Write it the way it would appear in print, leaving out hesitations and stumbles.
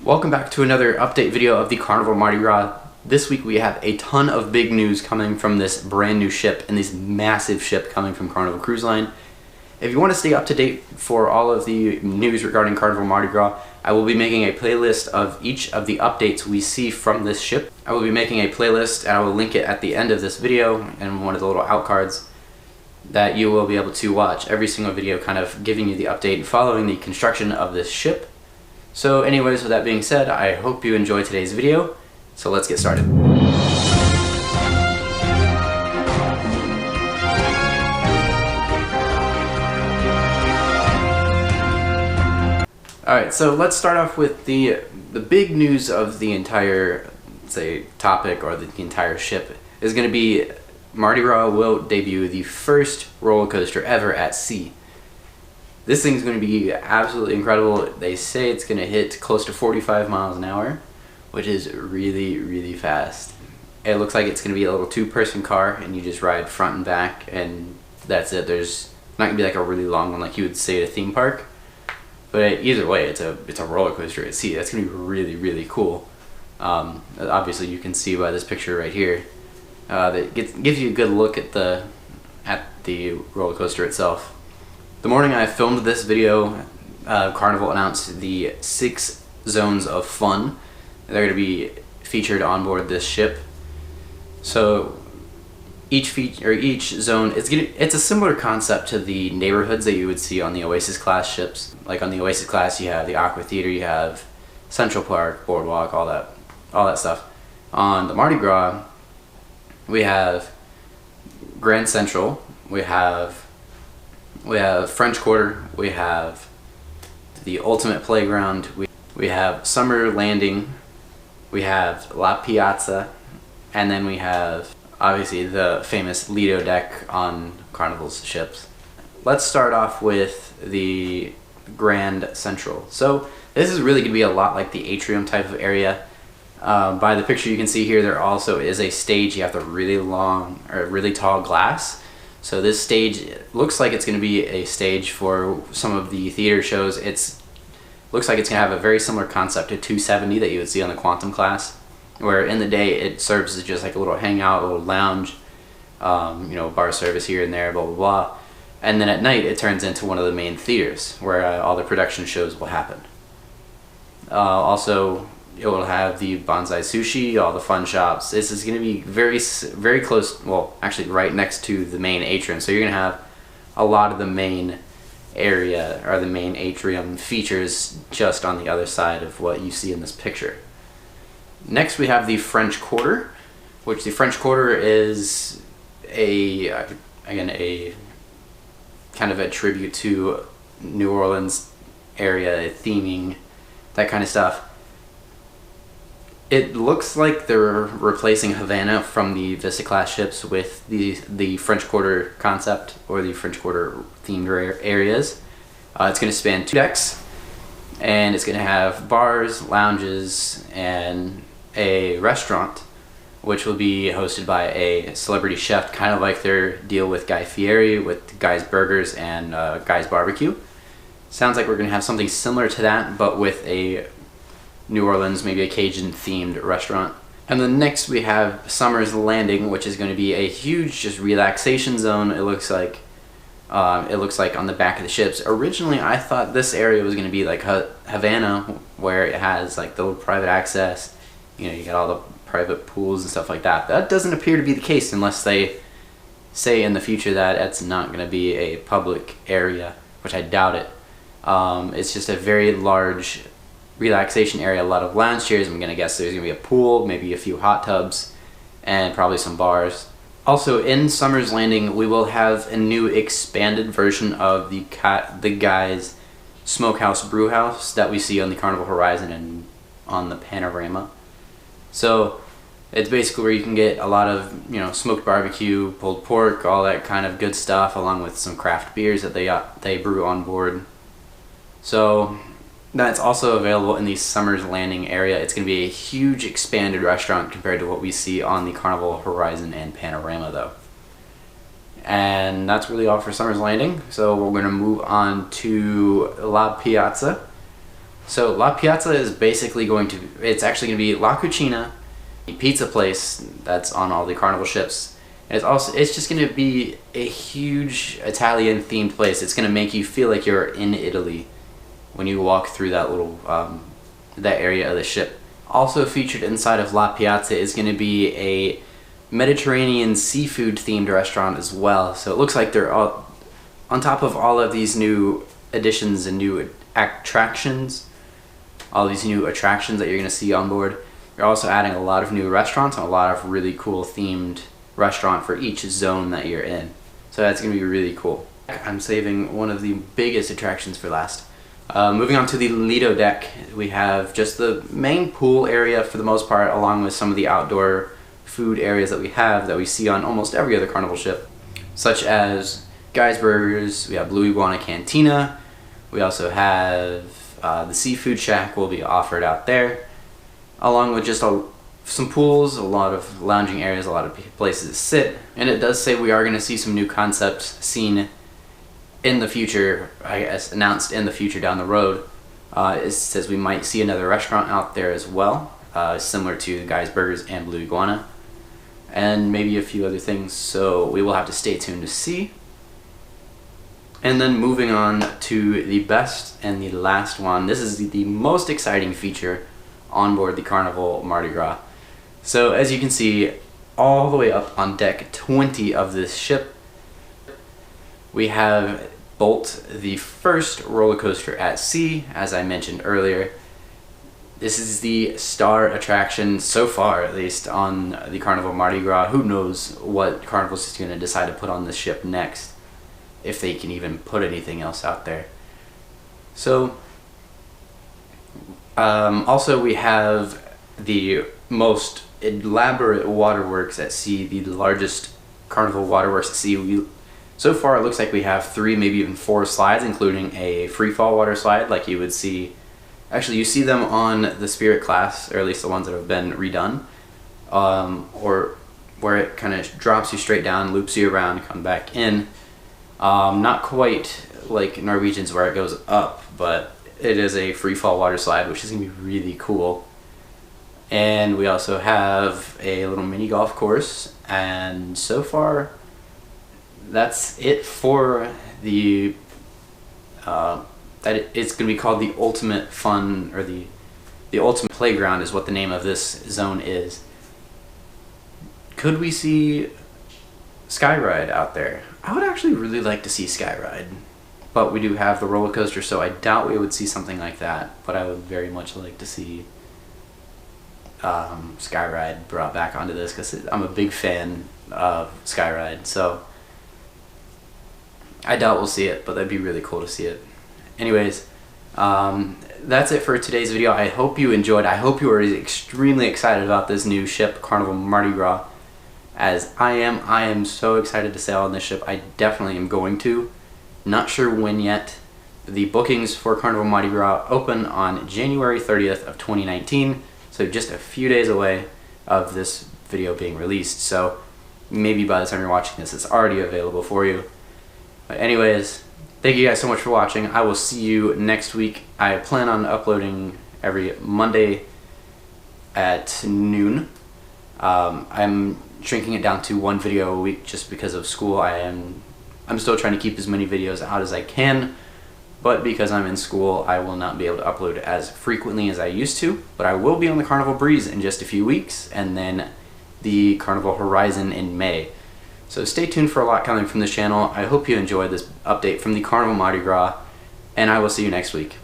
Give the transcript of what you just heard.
Welcome back to another update video of the Carnival Mardi Gras. This week we have a ton of big news coming from this brand new ship and this massive ship coming from Carnival Cruise Line. If you want to stay up to date for all of the news regarding Carnival Mardi Gras, I will be making a playlist of each of the updates we see from this ship. I will be making a playlist and I will link it at the end of this video and one of the little out cards that you will be able to watch every single video, kind of giving you the update following the construction of this ship. So anyways, with that being said, I hope you enjoyed today's video, so let's get started. Alright, so let's start off with the big news of the entire, say, topic or the entire ship is going to be Mardi Gras will debut the first roller coaster ever at sea. This thing's going to be absolutely incredible. They say it's going to hit close to 45 miles an hour, which is really, really fast. It looks like it's going to be a little two-person car, and you just ride front and back, and that's it. There's not going to be like a really long one like you would say at a theme park. But either way, it's a roller coaster at sea. That's going to be really, really cool. Obviously, you can see by this picture right here that gives you a good look at the roller coaster itself. The morning I filmed this video, Carnival announced the 6 zones of fun. They're going to be featured on board this ship. So each zone, it's a similar concept to the neighborhoods that you would see on the Oasis class ships. Like on the Oasis class, you have the Aqua Theater, you have Central Park, Boardwalk, all that stuff. On the Mardi Gras, we have Grand Central, we have French Quarter, we have the Ultimate Playground, we have Summer Landing, we have La Piazza, and then we have obviously the famous Lido Deck on Carnival's ships. Let's start off with the Grand Central. So this is really going to be a lot like the atrium type of area. By the picture you can see here, there also is a stage. You have the really tall glass. So this stage looks like it's going to be a stage for some of the theater shows. Looks like it's going to have a very similar concept to 270 that you would see on the Quantum class, where in the day it serves as just like a little hangout, a little lounge, bar service here and there, blah, blah, blah. And then at night it turns into one of the main theaters where all the production shows will happen. Also, it will have the bonsai sushi, all the fun shops. This is going to be very, very close, well, actually right next to the main atrium. So you're going to have a lot of the main area, or the main atrium features just on the other side of what you see in this picture. Next we have the French Quarter, which the French Quarter is a kind of a tribute to New Orleans area theming, that kind of stuff. It looks like they're replacing Havana from the Vista class ships with the French Quarter concept, or the French Quarter themed areas. It's going to span 2 decks, and it's going to have bars, lounges, and a restaurant, which will be hosted by a celebrity chef, kind of like their deal with Guy Fieri with Guy's Burgers and Guy's Barbecue. Sounds like we're going to have something similar to that, but with a New Orleans, maybe a Cajun themed restaurant. And then next we have Summer's Landing, which is going to be a huge just relaxation zone. It looks like on the back of the ships. Originally I thought this area was going to be like Havana, where it has like the little private access, you got all the private pools and stuff like that. That doesn't appear to be the case unless they say in the future that it's not going to be a public area, which I doubt it. It's just a very large relaxation area, a lot of lounge chairs. I'm going to guess there's going to be a pool, maybe a few hot tubs, and probably some bars. Also, in Summer's Landing, we will have a new expanded version of the Guy's Smokehouse Brewhouse that we see on the Carnival Horizon and on the Panorama. So it's basically where you can get a lot of smoked barbecue, pulled pork, all that kind of good stuff, along with some craft beers that they brew on board. So that's also available in the Summer's Landing area. It's going to be a huge expanded restaurant compared to what we see on the Carnival Horizon and Panorama though. And that's really all for Summer's Landing. So we're going to move on to La Piazza. So La Piazza is basically it's actually going to be La Cucina, a pizza place that's on all the Carnival ships. And it's just going to be a huge Italian themed place. It's going to make you feel like you're in Italy when you walk through that little that area of the ship. Also featured inside of La Piazza is going to be a Mediterranean seafood themed restaurant as well. So it looks like they're all on top of all of these new additions and new attractions. All these new attractions that you're going to see on board. You're also adding a lot of new restaurants and a lot of really cool themed restaurant for each zone that you're in. So that's going to be really cool. I'm saving one of the biggest attractions for last. Moving on to the Lido Deck, we have just the main pool area for the most part, along with some of the outdoor food areas that we see on almost every other Carnival ship, such as Guy's Burgers, we have Blue Iguana Cantina, we also have the Seafood Shack will be offered out there, along with just some pools, a lot of lounging areas, a lot of places to sit. And it does say we are going to see some new concepts seen in the future, I guess announced in the future down the road. It says we might see another restaurant out there as well, similar to Guy's Burgers and Blue Iguana, and maybe a few other things, so we will have to stay tuned to see. And then moving on to the best and the last one. This is the most exciting feature on board the Carnival Mardi Gras. So as you can see, all the way up on deck 20 of this ship, we have Bolt, the first roller coaster at sea, as I mentioned earlier. This is the star attraction so far, at least, on the Carnival Mardi Gras. Who knows what Carnival's going to decide to put on this ship next, if they can even put anything else out there. So also we have the most elaborate waterworks at sea, the largest Carnival waterworks at sea. So far it looks like we have 3, maybe even 4 slides, including a free fall water slide like you would see. Actually, you see them on the Spirit class, or at least the ones that have been redone, or where it kind of drops you straight down, loops you around, come back in. Not quite like Norwegian's where it goes up, but it is a free fall water slide, which is going to be really cool. And we also have a little mini golf course, and so far that's it for the it's going to be called the Ultimate Fun, or the Ultimate Playground is what the name of this zone is. Could we see Skyride out there? I would actually really like to see Skyride, but we do have the roller coaster, so I doubt we would see something like that, but I would very much like to see Skyride brought back onto this, because I'm a big fan of Skyride, so I doubt we'll see it, but that'd be really cool to see it. Anyways, that's it for today's video. I hope you enjoyed. I hope you are extremely excited about this new ship, Carnival Mardi Gras, as I am. I am so excited to sail on this ship. I definitely am going to. Not sure when yet. The bookings for Carnival Mardi Gras open on January 30th of 2019, so just a few days away of this video being released. So maybe by the time you're watching this, it's already available for you. But anyways, thank you guys so much for watching. I will see you next week. I plan on uploading every Monday at noon. I'm shrinking it down to 1 video a week just because of school. I'm still trying to keep as many videos out as I can, but because I'm in school, I will not be able to upload as frequently as I used to. But I will be on the Carnival Breeze in just a few weeks, and then the Carnival Horizon in May. So stay tuned for a lot coming from this channel. I hope you enjoyed this update from the Carnival Mardi Gras, and I will see you next week.